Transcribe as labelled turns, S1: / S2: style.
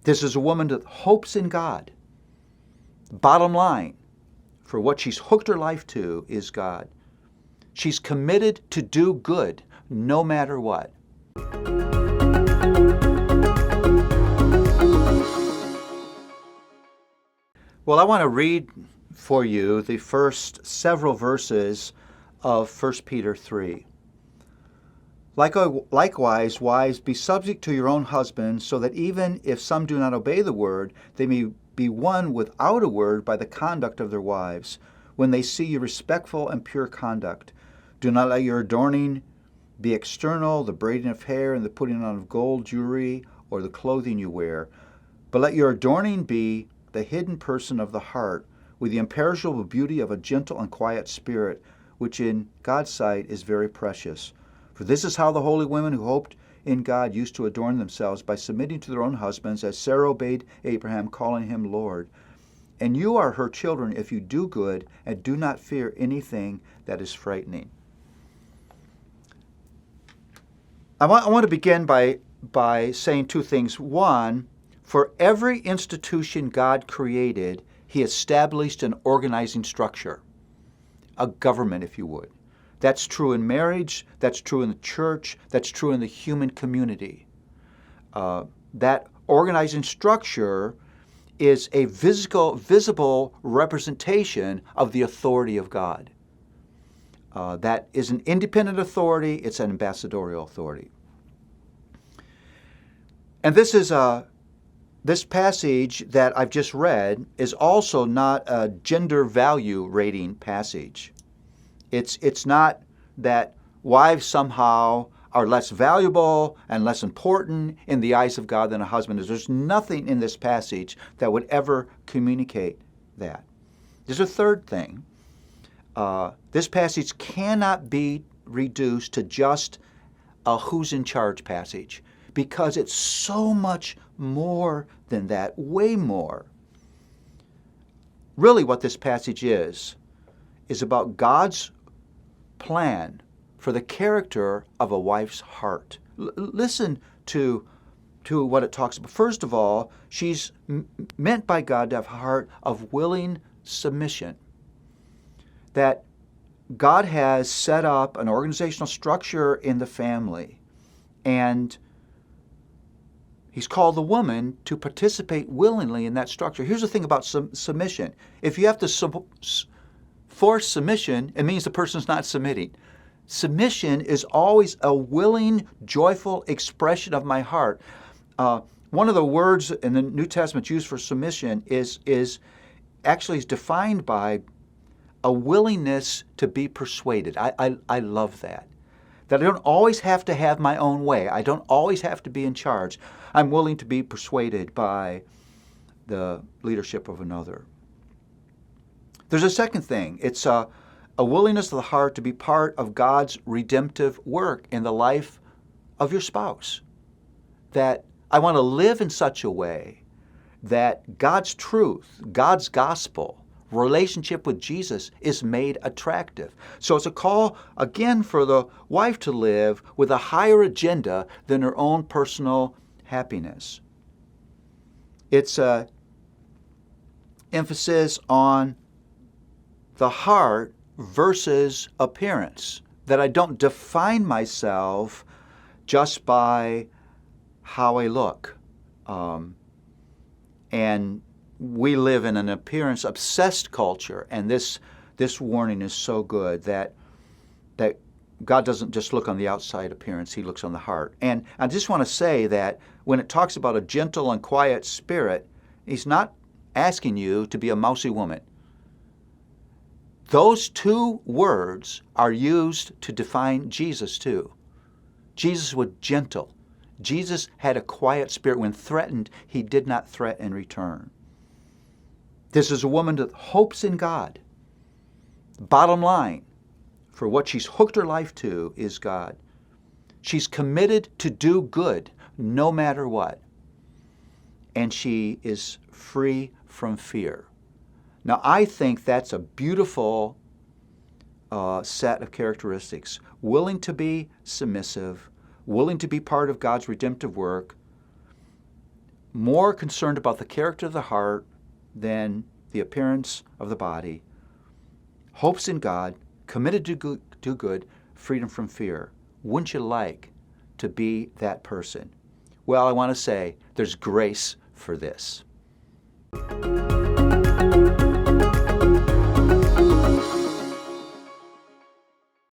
S1: This is a woman that hopes in God. Bottom line, for what she's hooked her life to is God. She's committed to do good no matter what. Well, I want to read for you the first several verses of 1 Peter 3. Likewise, wives, be subject to your own husbands, so that even if some do not obey the word, they may be won without a word by the conduct of their wives, when they see your respectful and pure conduct. Do not let your adorning be external, the braiding of hair and the putting on of gold jewelry, or the clothing you wear, but let your adorning be the hidden person of the heart, with the imperishable beauty of a gentle and quiet spirit, which in God's sight is very precious. For this is how the holy women who hoped in God used to adorn themselves, by submitting to their own husbands, as Sarah obeyed Abraham, calling him Lord. And you are her children if you do good and do not fear anything that is frightening. I want to begin by saying two things. One, for every institution God created, He established an organizing structure, a government, if you would. That's true in marriage, that's true in the church, that's true in the human community. That organizing structure is a visible representation of the authority of God. That is an independent authority, it's an ambassadorial authority. And this passage that I've just read is also not a gender value rating passage. It's not that wives somehow are less valuable and less important in the eyes of God than a husband is. There's nothing in this passage that would ever communicate that. There's a third thing. This passage cannot be reduced to just a who's in charge passage, because it's so much more than that, way more. Really what this passage is about God's plan for the character of a wife's heart. Listen to what it talks about. First of all, she's meant by God to have a heart of willing submission. That God has set up an organizational structure in the family, and He's called the woman to participate willingly in that structure. Here's the thing about submission. If you have to force submission, it means the person's not submitting. Submission is always a willing, joyful expression of my heart. One of the words in the New Testament used for submission is defined by a willingness to be persuaded. I love that. That I don't always have to have my own way. I don't always have to be in charge. I'm willing to be persuaded by the leadership of another. There's a second thing. It's a willingness of the heart to be part of God's redemptive work in the life of your spouse. That I want to live in such a way that God's truth, God's gospel, relationship with Jesus is made attractive. So it's a call, again, for the wife to live with a higher agenda than her own personal happiness. It's an emphasis on the heart versus appearance, that I don't define myself just by how I look. And we live in an appearance-obsessed culture, and this warning is so good that God doesn't just look on the outside appearance, He looks on the heart. And I just want to say that when it talks about a gentle and quiet spirit, He's not asking you to be a mousy woman. Those two words are used to define Jesus too. Jesus was gentle. Jesus had a quiet spirit. When threatened, He did not threaten in return. This is a woman that hopes in God. Bottom line, for what she's hooked her life to is God. She's committed to do good no matter what. And she is free from fear. Now, I think that's a beautiful set of characteristics. Willing to be submissive, willing to be part of God's redemptive work, more concerned about the character of the heart than the appearance of the body, hopes in God, committed to do good, freedom from fear. Wouldn't you like to be that person? Well, I want to say there's grace for this.